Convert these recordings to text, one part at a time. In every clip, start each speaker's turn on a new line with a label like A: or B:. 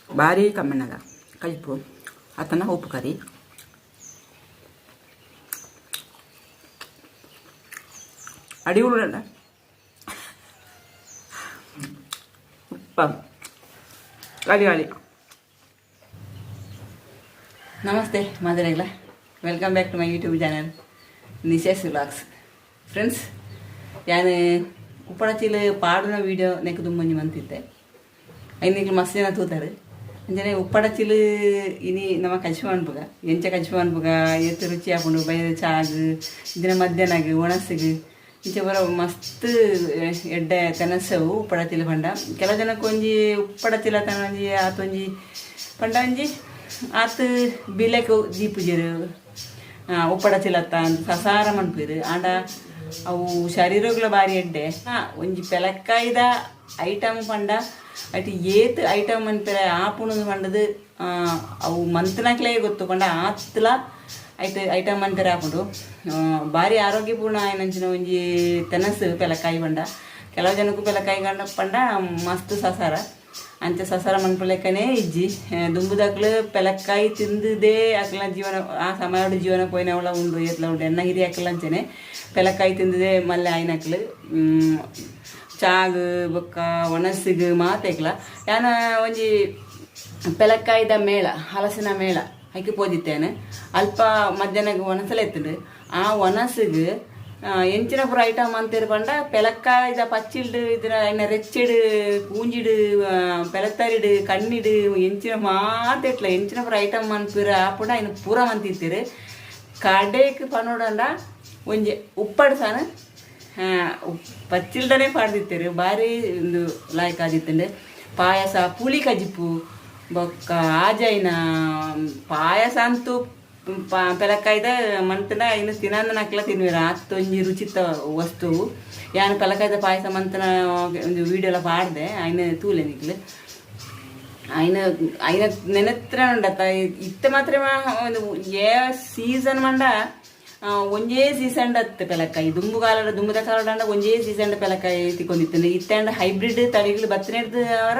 A: ಭಾರಿ ಕಮ್ಮಣ್ಣಗ ಕಲಿಪು ಆತನ ಉಪ್ಪು ಕರಿ ಅಡಿ ಉಳ್ಳಲ್ಲ ಉಪ್ಪ ಗಾಳಿ ಗಾಳಿ. ನಮಸ್ತೆ ಮಾದರಿಗಳ, welcome back to my YouTube channel Nishe's vlogs. Friends, ഞാൻ ಉಪ್ಪಳಚಿಲ್ ಪಾಡಿನ ವೀಡಿಯೋ ನೆಕ್ ತುಂಬಂಜಿ ಮಂತಿದ್ದೆ. ಐನಿಕ್ಲು ಮಸ್ತ್ ಜನ ತೂತಾರೆ ಅಂಜನೆ ಉಪ್ಪಡಚಿಲ್ ಇನಿ ನಮ್ಮ ಕಚ್ಚಿಮ ಅನ್ಪುಗ ಎಂಚ ಕಚ್ಚಿಮ ಅನ್ಪುಗ ಎತ್ತು ರುಚಿ ಹಾಕೊಂಡು ಬೈದ ಚಾಗ್ ದಿನ ಮಧ್ಯಾಹ್ನಗ್ ಒಣಸಿಗ್ ಇಂಚ ಬರೋ ಮಸ್ತ್ ಎಡ್ಡೆ ತೆನಸವು ಉಪ್ಪಡಚಿಲ್ ಪಂಡ. ಕೆಲವು ಜನಕ್ಕೆ ಒಂಜಿ ಉಪ್ಪಡಚಿಲ ತನಂಜಿ ಆತೊಂಜಿ ಪಂಡ ಒಂಜಿ ಆತು ಬಿಲೆಕ್ ದೀಪುಜರು ಉಪ್ಪಡಚಿಲತ್ತ ಅಂತ ಸಸಾರ ಮನ್ಪುರು ಆಂಡ ಅವು ಶರೀರಗಳ ಬಾರಿ ಎಡ್ಡೆ ಒಂಜಿ ಪೆಲಕ್ಕಾಯ್ದ ಐಟಮ್ ಪಂಡ ಅಟ್ ಏತ್ ಐಟಮ್ ಅಂತಾರೆ ಆಪುಣದು ಪಂಡದು ಅವು ಮಂತನಕ್ಲೇ ಗೊತ್ತು ಪಂಡ ಆತ್ಲ ಐಟಮ್ ಅಂತಾರೆ ಹಾಕೊಂಡು ಭಾರಿ ಆರೋಗ್ಯಪೂರ್ಣ ಏನಂಚಿನ ಒಂಜಿ ತೆನಸು ಪೆಲಕಾಯಿ ಪಂಡ. ಕೆಲವು ಜನಕ್ಕೂ ಪೆಲಕಾಯಿ ಕಂಡ ಪಂಡ ಮಸ್ತ್ ಸಸಾರ ಅಂಚ ಸಸಾರ ಮನ್ಪಲೆಕ್ಕನೇ ಇಜ್ಜಿ ದುಂಬುದಕ್ಲು ಪೆಲಕ್ಕಾಯಿ ತಿಂದದೇ ಅಕ್ಲ ಜೀವನ ಆ ಸಮಯದ ಜೀವನ ಪೋಯಿನವಳ ಉಂಡು ಎತ್ಲ ಉಂಡು ಎನ್ನ ಹಿರಿ ಅಕ್ಲ ಅಂಚನೆ ಪೆಲಕ್ಕಾಯಿ ತಿಂದದೇ ಮಲ್ಲೆ ಆಯ್ನಕ್ಲು ಚಾಗ್ ಬೊಕ್ಕ ಒಣಸಿಗ್ ಮಾತೆಕ್ಲ ಯಾನ ಒಂಜಿ ಪೆಲಕ್ಕಾಯ್ದ ಮೇಳ ಹಲಸಿನ ಮೇಳ ಹಾಕಿ ಪೋದಿತ್ತೇನೆ ಅಲ್ಪ ಮಧ್ಯಾಹ್ನಕ್ಕೆ ಒಣಸಲ ಎತ್ತುಂಡು ಆ ಒಣಸಿಗ್ ಎಂಚಿನ ಪೂರ ಐಟಮ್ ಅಂತೀರಿ ಪಂಡ ಪೆಲಕ್ಕಾಯ್ದ ಪಚ್ಚಿಲ್ಡು ಇದರ ಇನ್ನ ರೆಚ್ಚಿಡು ಕೂಂಜಿಡು ಪೆಲತ್ತರಿಡು ಕಣ್ಣಿಡು ಎಂಚಿನ ಮಾತೆಟ್ಲ ಎಂಚಿನ ಪೂರ ಐಟಮ್ ಅನ್ಪಿರ ಆಪುಂಡ ಇನ್ನು ಪೂರ ಮಂತಿತ್ತೀರಿ ಕಡೆಕ್ ಪನೋಡಂಡ ಒಂಜಿ ಉಪ್ಪಡು ಸಾನ ಪಚ್ಚಿಲ್ದನೇ ಪಾಡ್ದಿತ್ತೀರಿ ಭಾರಿ ಒಂದು ಲಾಯ್ಕ್ ಆದಿತ್ತಂಡೆ. ಪಾಯಸ ಪುಳಿ ಕಜಿಪು ಬೊಕ್ಕ ಆಜೈನ ಪಾಯಸ ಅಂತೂ ಪೆಲಕ್ಕಾಯ್ದ ಮಂತನ ಇನ್ನು ತಿನ್ನಂದ ನಕ್ಲ ತಿನ್ವೀರ ಅತ್ತೊಂಜಿ ರುಚಿತ ವಸ್ತು. ಯಾನು ಪೆಲಕಾಯ್ದ ಪಾಯಸ ಮಂತನ ಒಂದು ವೀಡಿಯೋ ಎಲ್ಲ ಪಾಡ್ದೆ ಆಯ್ನ ತೂಲೆ ನಿಕ್ಲು ಆಯ್ನ ನೆನತ್ರ ಉಂಡತ್ತ ಇತ್ತ ಮಾತ್ರ ಒಂದು ಏ ಸೀಸನ್ ಮಂಡ ಒಂಜೇ ಸೀಸನ್ ಅತ್ತ ಪೆಲಕಾಯಿ ದುಂಬುದ ಕಾಲಡ ಒಂಜೇ ಸೀಸನ್ ಪೆಲಕಾಯಿ ತಿಕ್ಕೊಂಡಿತ್ತು. ಇತ್ತಂಡ ಹೈಬ್ರಿಡ್ ತಳಿಗಳು ಬತ್ತನೆಡ್ದು ಅವರ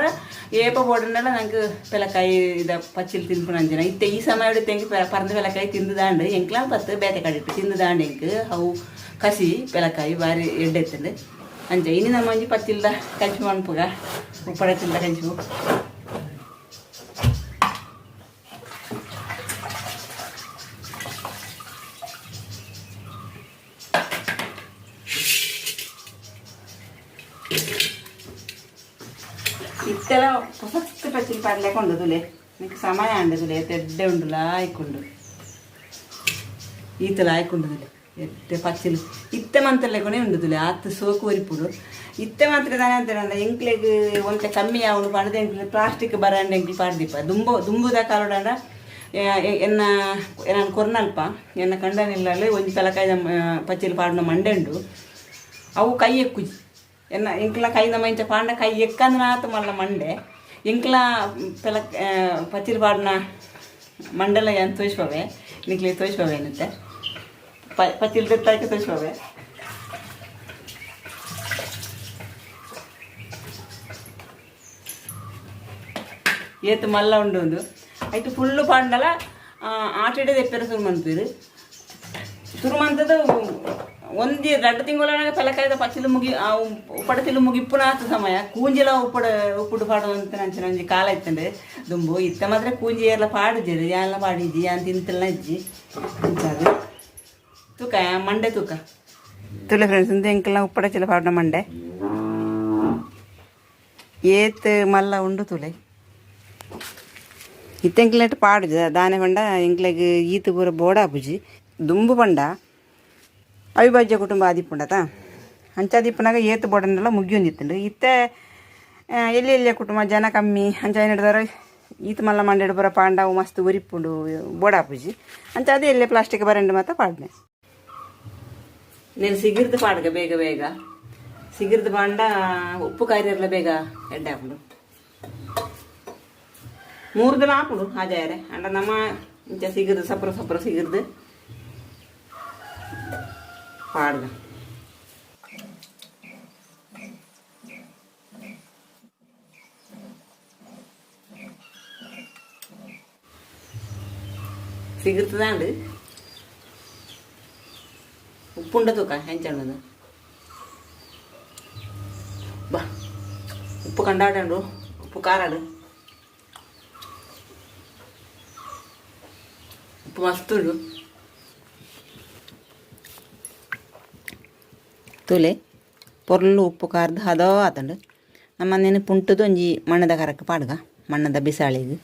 A: ಏಪ ಬೋಡನೆಲ್ಲ ನಂಗೆ ಪೆಲಕಾಯಿ ಇದ ಪಚ್ಚಿಲ್ ತಿನ್ಪುಣ ಅಂಜನ ಇತ್ತೆ ಈ ಸಮಯ ತೆಂಗಿ ಪರಂದ ಪೆಲಕಾಯಿ ತಿಂದುದಾಂಡು ಎಂಕ್ಲ ಪತ್ತು ಬೇತೆ ಕಡಿಟ್ಟು ತಿಂದುದಾಂಡು ಎಂಕ್ ಅವು ಕಸಿ ಪೆಲಕಾಯಿ ಭಾರಿ ಎಡ್ಡೆತ್ತಂಡು ಅಂಚ ಇನ್ನು ನಮ್ಮ ಒಂಜಿ ಪಚ್ಚಿಲ್ದ ಕಲ್ಚು ಅನ್ಪುಗ ಉಪ್ಪಡಚಿಲ್ದ ಕಲ್ಚು ಇತ್ತೆಲ್ಲ ಹೊಸ ಪಚ್ಚಿಲ್ ಪಾಡ್ಲೇಕೊಂಡು ತುಲೆ ನಿಂಗೆ ಸಮಯ ಅಂಡೆ ತುಲೆ ತೆಡ್ಡೆ ಉಂಡುಲ ಆಯ್ಕೊಂಡು ಈತಲ ಆಯ್ಕೊಂಡು ತುಲೆ ಎತ್ತೆ ಪಚ್ಚಿಲ್ ಇತ್ತೆ ಮಂತಲ್ಲೇಕೊನೆ ಉಂಡು ತುಲೆ ಆತು ಸೋಕು ಒರಿಪುಡು ಇತ್ತೆ ಮಾತ್ರ ತಾನೇ ಅಂತಾರೆ ಎಂಕ್ಲೆಗ್ ಒಂತೆ ಕಮ್ಮಿ ಅವನು ಪಡೆದ ಎಂಕ್ಲೆ ಪ್ಲಾಸ್ಟಿಕ್ ಬರಂಡ ಎಂಕ್ಲು ಪಾಡ್ದಿಪ್ಪ ದುಂಬುದ ಕಾಲೋಡಂಡ ಎನ್ನ ಕೊರ್ನಲ್ಪ ಎನ್ನ ಕಂಡನಿಲ್ಲಲ್ಲಿ ಒಂಜಿ ಪೆಲಕಾಯ್ದ ಪಚ್ಚಿಲ್ ಪಾಡಿನ ಮಂಡೆಂಡು ಅವು ಕೈ ಎಕ್ಕುಜಿ ಎನ್ನ ಎಂಕ್ಲ ಕೈನ ಮಂಚ ಪಾಂಡ ಕೈ ಎಕ್ಕಂದ್ರೆ ಆತು ಮಲ್ಲ ಮಂಡೆ ಎಂಕ್ಲ ಪಚ್ಚಿಲ್ ಪಾಡಿನ ಮಂಡೆಲ್ಲ ಏನು ತೋರಿಸ್ಬವೆ ನಿಕ್ಲಿ ತೋರಿಸ್ಬವೆ ಏನತ್ತೆ ಪಚ್ಚಿಲ್ ತಿರ್ತಾಕೆ ತೋರಿಸ್ಬವೆ ಏತು ಮಲ್ಲ ಉಂಡು ಒಂದು ಆಯ್ತು ಫುಲ್ಲು ಪಾಂಡಲ ಆಟಿಡೆ ಎಪ್ಪೆರ ಸುರುಮಂತೀರು ಸುರುಮಂತದ ಒಂದಿ 2 ತಿಂಗಳಾಗ ಪೆಲಕಾಯ್ದ ಪಚ್ಚಿಲು ಉಪ್ಪಡತಿಲು ಮುಗಿಪ್ಪುನ ಆತ ಸಮಯ ಕೂಂಜಿಲ ಉಪ್ಪುಡು ಪಾಡುವಂತ ನಂಚಿನ ಒಂಜಿ ಕಾಲ ಇತ್ತಂಡೆ ದುಂಬು ಇತ್ತ ಮಾತ್ರ ಕೂಂಜಿ ಎಲ್ಲ ಪಾಡಿದ್ದೀರಿ ಎಲ್ಲ ಪಾಡಿದ್ದಿ ಅಂತ ತಿಂತಲ್ಲ ಇಜ್ಜಿ ಅಂಚಾದು ತೂಕ ಮಂಡೆ ತೂಕ ತುಲೆ ಫ್ರೆಂಡ್ಸ್ ಇಂದ ಎಂಕಲ್ನ ಉಪ್ಪಡಚಿಲ ಪಾಡಿನ ಮಂಡೆ ಏತ್ ಮಲ್ಲ ಉಂಡು ತುಲೆ ಇತ್ತೆಂಕ್ಲೆಟ್ ಪಾಡುಜ ದಾನೆ ಪಂಡ ಎಂಕ್ಲೆಗ್ ಈತು ಪೂರ ಬೋಡಾಪುಜಿ ದುಂಬು ಪಂಡ ಅವಿಭಾಜ್ಯ ಕುಟುಂಬ ಆದಿಪ್ಪುಂಡತ ಅಂಚಾದಿಪ್ಪನಾಗ ಏತು ಬೋಡನೆಲ್ಲ ಮುಗಿಯೊಂದಿತ್ತುಂಡು ಇತ್ತೆ ಎಲ್ಲಿ ಕುಟುಂಬ ಜನ ಕಮ್ಮಿ ಅಂಚ ಹಿಡಿದಾರ ಈತ ಮಲ್ಲ ಮಂಡೆಡು ಪೂರ ಪಾಂಡ ಮಸ್ತ್ ಒರಿಪ್ಪುಂಡು ಬೋಡಾಪುಜಿ ಅಂಚ ಅದೇ ಎಲ್ಲೇ ಪ್ಲಾಸ್ಟಿಕ್ ಬರಂಡು ಮಾತ್ರ ಪಾಡ್ನೆ నేను సిగిర్ది పాడగ ಬೇಗ ಬೇಗ ಸಿಗಿರ್ದು ಪಾಂಡ ಉಪ್ಪು ಕಾಯಿರೆಲ್ಲ ಬೇಗ ಎಡ್ಡೆ ಹಾಕೊಂಡು 3 ದಿನ ಹಾಕೊಂಡು ಹಾಜಾರೆ ಅಂಡ ನಮ್ಮ ಇಂಚ ಸಿಗಿರ್ದು ಸಪ್ರ ಸಿಗಿರ್ದು ಪಾಡ್ಗ ಸಿಗುತ್ತದಾಂಡು ಉಪ್ಪುಂಡ ತೂಕ ಹೆಂಚಣ್ಣದು ಬಾ ಉಪ್ಪು ಕಂಡಾಡು ಉಪ್ಪು ಖಾರಾಡು ಉಪ್ಪು ಮಸ್ತ್ ಉಂಡು ತುಲೆ ಪೊರ್ಲು ಉಪ್ಪು ಖಾರದ ಹದೋ ಆತಂಡು ನಮ್ಮ ನೆನಪು ಉಂಟದು ಒಂಜಿ ಮಣ್ಣದ ಕರಕ್ಕೆ ಪಾಡ್ಗ ಮಣ್ಣದ ಬಿಸಾಳಿಗೆ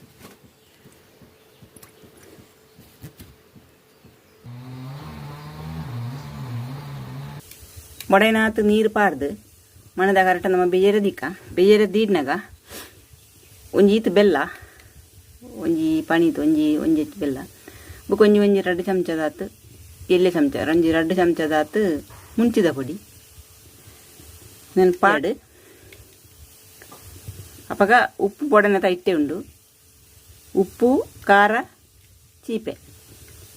A: ಬಡೈನಾತ್ ನೀರು ಪಾಡ್ದು ಮಣ್ಣದ ಕರೆಕ್ಟ್ ನಮ್ಮ ಬೇಜರ ದೀಡ್ನಾಗ ಒಂಜಿ ಈತು ಬೆಲ್ಲ ಒಂಜಿ ಪಣೀತು ಒಂಜಿ ಬೆಲ್ಲ ಬುಕ್ ಒಂಜಿ 2 ಚಮಚದಾತು ಎಲ್ಲಿ ಚಮಚ ಒಂಜಿ 2 ಚಮಚದಾತು ಮುಂಚಿದ ಪುಡಿ ನಾನು ಪಾಡು ಅಪ್ಪಗ ಉಪ್ಪು ಪೊಡನೆ ಇಟ್ಟೆ ಉಂಡು ಉಪ್ಪು ಖಾರ ಚೀಪೆ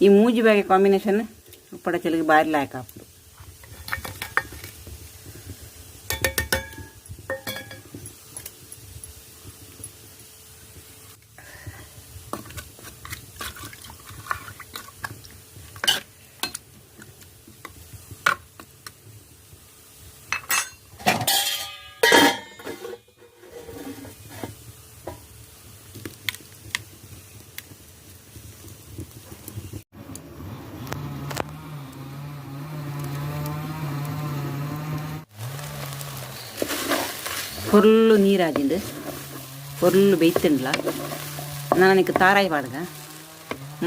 A: ಈ ಮೂಜಿ ಬಾಗೆ ಕಾಂಬಿನೇಷನ್ ಉಪ್ಪಡ ಚೆಲುಗೆ ಬಾರಿ ಲಾಯಕ ಹಾಕ್ಬಿಡು పొర్లు నీరాజిండు పొర్లు బెయ్తుండ్ల ನನಗೆ ತಾರಾಯಿ ಪಾಡ್ಗ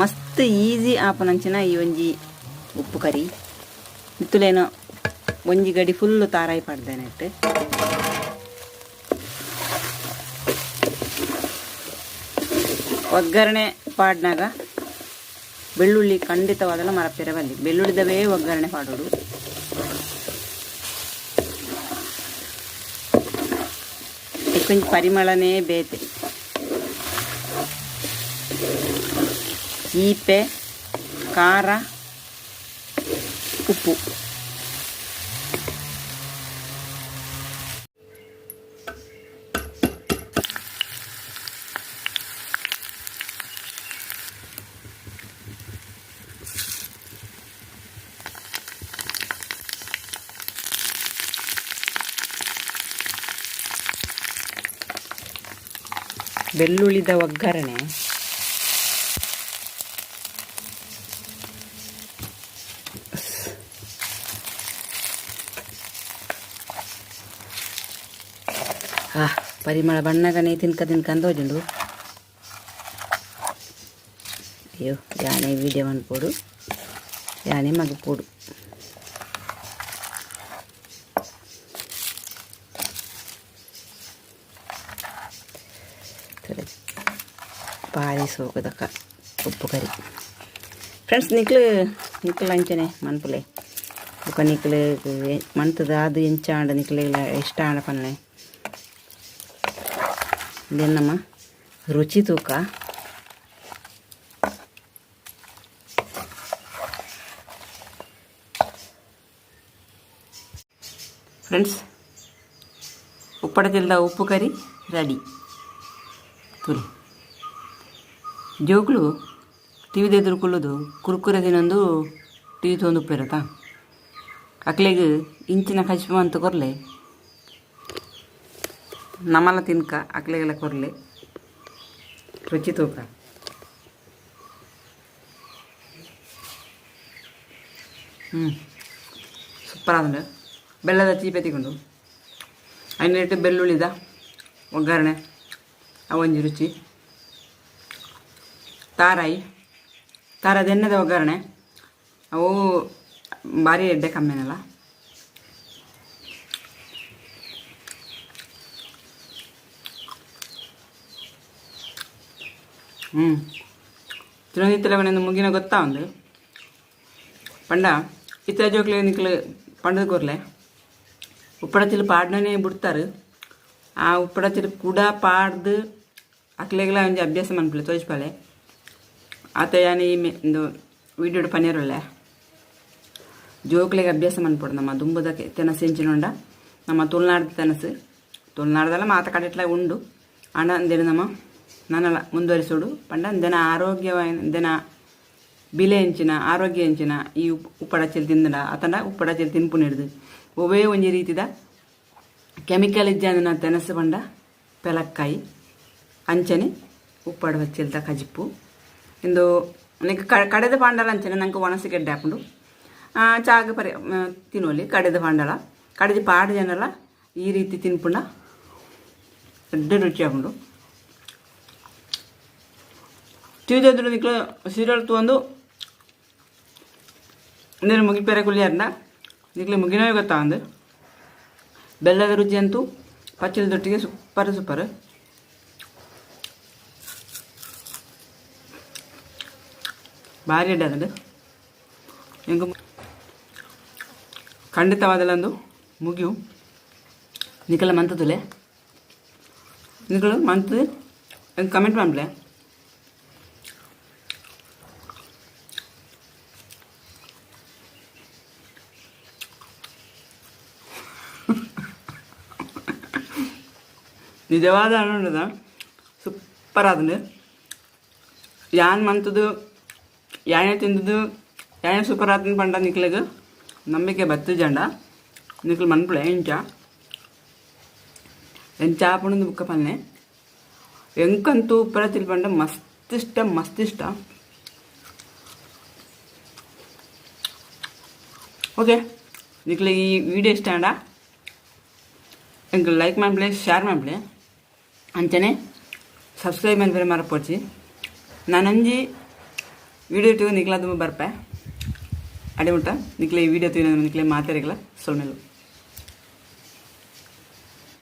A: ಮಸ್ತ್ ಈಸಿ ಆಪನಂಚಿನ ಈ ಒಂಜಿ ಉಪ್ಪು ಕರಿ ಇತ್ತುಲೇನೋ ಒಂಜಿ ಗಡಿ ಫುಲ್ಲು ತಾರಾಯಿ ಪಾಡ್ದೆ ನೆಟ್ಟು ಒಗ್ಗರಣೆ ಪಾಡ್ನಾಗ ಬೆಳ್ಳುಳ್ಳಿ ಖಂಡಿತವಾದಲ್ಲ ಮರಪೆರೆ ಬಲ್ಲಿ ಬೆಳ್ಳುಳ್ಳಿದವೇ ಒಗ್ಗರಣೆ ಪಾಡೋಡು ಕೊಂಚ ಪರಿಮಳನೇ ಬೇತೆ ಚೀಪೆ ಖಾರ ಉಪ್ಪು ಬೆಳ್ಳುಳ್ಳಿದ ಒಗ್ಗರಣೆ ಪರಿಮಳ ಬಣ್ಣಗನೆ ತಿನ್ಕಂದೋಜುಂಡು ಅಯ್ಯೋ ಯಾನೆ ವೀಡಿಯೋ ಅನ್ಪೋಡು ಯಾನೆ ಮಗಪೋಡು ಭಾರಿ ಸೋಗದಕ್ಕ ಉಪ್ಪು ಕರಿ ಫ್ರೆಂಡ್ಸ್ ನಿಕ್ಲು ಅಂಚನೆ ಮನ್ಪುಲೆ ಬುಕ್ಕ ನಿಕ್ಲು ಮಂತದ ಅದು ಎಂಚ ಆಂಡ ನಿಕ್ಲೆಲ್ಲ ಇಷ್ಟ ಆಂಡ ಪನ್ನೆ ಇದೇನಮ್ಮ ರುಚಿ ತೂಕ ಫ್ರೆಂಡ್ಸ್ ಉಪ್ಪಡದಿಲ್ಲದ ಉಪ್ಪು ಕರಿ ರೆಡಿ ತುರಿ ಜೋಗುಳು ಟಿವಿ ಎದುರುಕೊಳ್ಳೋದು ಕುರ್ಕುರೆ ತಿನ್ನೊಂದು ಟಿವಿ ತೊಂದು ಉಪ್ಪು ಇರತ್ತಾ ಅಕ್ಲೆಗೆ ಇಂಚಿನ ಕಚ್ಪ ಅಂತ ಕೊರ್ಲೆ ನಮ್ಮಲ್ಲ ತಿನ್ಕ ಅಕ್ಲೆಗೆಲ್ಲ ಕೊರ್ಲೆ ರುಚಿ ತೂಕ ಸೂಪರ್ ಆದ್ರೆ ಬೆಲ್ಲದ ಚೀಪೆ ತಗೊಂಡು ಐನಿಟ್ಟು ಬೆಳ್ಳುಳ್ಳಿದ ಒಗ್ಗರಣೆ ಅವೊಂಜಿ ರುಚಿ ತಾರಾಯಿ ತಾರದ ಎಣ್ಣೆದ ಒಗ್ಗರಣೆ ಅವು ಭಾರಿ ಎಡ್ಡೆ ಕಮ್ಮಿನಲ್ಲ ತಿರುಗಿತ್ತಲವನೆಂದು ಮುಗಿನ ಗೊತ್ತಾ ಒಂದು ಪಂಡ ಇತ್ತ ಜೋಕ್ಲೆ ನಿಕ್ಲು ಪಂಡದ ಕೊರ್ಲೆ ಉಪ್ಪಡಚಿಲು ಪಾಡ್ನೇ ಬಿಡ್ತಾರೆ ಆ ಉಪ್ಪಡಚಿಲು ಕೂಡ ಪಾಡ್ದು ಅಕ್ಲೆಗೆಲ್ಲ ಒಂಜಿ ಅಭ್ಯಾಸ ಮನ್ಪಲೆ ತೋಜ್ಪಾಳೆ ಆತ ಯಾನಿ ಒಂದು ವೀಡಿಯೋಡು ಪನ್ನೀರೊಳ್ಳೆ ಜೋಕ್ಲೆಗೆ ಅಭ್ಯಾಸ ಮನ್ಪೊಡು ನಮ್ಮ ದುಂಬುದಕ್ಕೆ ತೆನಸು ಎಂಚಿನೊಂಡ ನಮ್ಮ ತುಳುನಾಡ್ದ ತೆನಸು ತುಳುನಾಡ್ದೆಲ್ಲ ಮಾತ ಕಡೆಟ್ಲ ಉಂಡು ಅಂಡ ಅಂದೇನು ನಮ್ಮ ನನ್ನಲ್ಲ ಮುಂದುವರಿಸೋಡು ಪಂಡ ಅಂದೆನ ಆರೋಗ್ಯವಾದ ಅಂದೆನ ಬಿಲೆ ಹೆಂಚಿನ ಆರೋಗ್ಯ ಹೆಂಚಿನ ಈ ಉಪ್ಪಡಚ್ಚಲ್ ತಿಂದ ಅತಂಡ ಉಪ್ಪಡಚ್ಚಲ್ ತಿನ್ಪುನ ಹಿಡಿದು ಒವೇ ಒಂಜಿ ರೀತಿದ ಕೆಮಿಕಲ್ ಇಜ್ಜಾಂದಿನ ತೆನಸು ಬಂಡ ಪೆಲಕ್ಕಾಯಿ ಅಂಚನೆ ಉಪ್ಪಡ ಬಚ್ಚಲ್ತ ಕಜಿಪ್ಪು ಇಂದು ನೆಕ್ ಕಡೆದ ಪಾಂಡಲ ಅಂಚನೆ ನಂಗೆ ಒಣಸಿ ಗೆಡ್ಡೆ ಹಾಕೊಂಡು ಚಾಗ ಪರಿ ತಿನ್ನೋಲಿ ಕಡೆದ ಪಾಂಡಲ ಕಡೆದ ಪಾಡು ಜನಲ್ಲ ಈ ರೀತಿ ತಿನ್ಪುಂಡ ದೊಡ್ಡ ರುಚಿ ಹಾಕೊಂಡು ತಿಳಿದ್ರು ನಿಕ್ಲು ಸೀರಿಯಲ್ ತೊಗೊಂಡು ನೀರು ಮುಗಿಪೇರೆ ಕುಲಿಯಾರ್ನ ನಿಕ್ಲಿ ಮುಗಿನೋ ಗೊತ್ತಾ ಅಂದು ಬೆಲ್ಲದ ರುಚಿ ಅಂತೂ ಪಚ್ಚಲದೊಟ್ಟಿಗೆ ಸೂಪರ್ ಭಾರಿ ಅಡ್ಡ ಅದಂಡು ಹೆಂಗೆ ಖಂಡಿತವಾದಲ್ಲೊಂದು ಮುಗಿಯು ನಿಕಲ ಮಂತದುಲೆ ನಿಕಲು ಮಂತದು ಹೆಂಗೆ ಕಮೆಂಟ್ ಮಾಡ್ಲೆ ನಿಜವಾದ ಹಣ್ಣುಂಡದ ಸೂಪರ್ ಆದಂಡು ಯಾನ್ ಮಂತದು ಯಾಣೆ ತಿಂದದು ಯಾಣೆ ಸೂಪರ್ ಆತನ ಪಂಡ ನಿಕ್ಲಿಗೆ ನಂಬಿಕೆ ಬತ್ತು ಜಂಡ ನಿಕ್ಲು ಮನ್ಪುಳೆ ಎಂಚ ಪುಣದು ಬುಕ್ಕ ಪಲ್ಲೆ ಎಂಕಂತೂ ಉಪ್ಪರ ತಿಳ್ಪಂಡ ಮಸ್ತ್ ಇಷ್ಟ ಓಕೆ ನಿಕ್ಲೆ ಈ ವಿಡಿಯೋ ಇಷ್ಟ ಅಂಡ ಎಂಕ್ ಲೈಕ್ ಮಾಡ್ಬಿಳೆ ಶೇರ್ ಮಾಡ್ಬಿಳೆ ಅಂಚನೆ ಸಬ್ಸ್ಕ್ರೈಬ್ ಮಾಡ್ಬೇರೆ ಮರಪೋಚಿ ನಾನಂಜಿ ವಿಡಿಯೋ ಟು ನಿಕ್ಲ ತುಂಬ ಬರ್ಪೆ ಅಡೆ ಮುಟ್ಟ ನಿಕ್ಲೆ ಈ ವಿಡಿಯೋ ತೀನ ನಿಕ್ಲೆ ಮಾತಾಡಿಗಲ ಸೊಲ್ಮೇಲು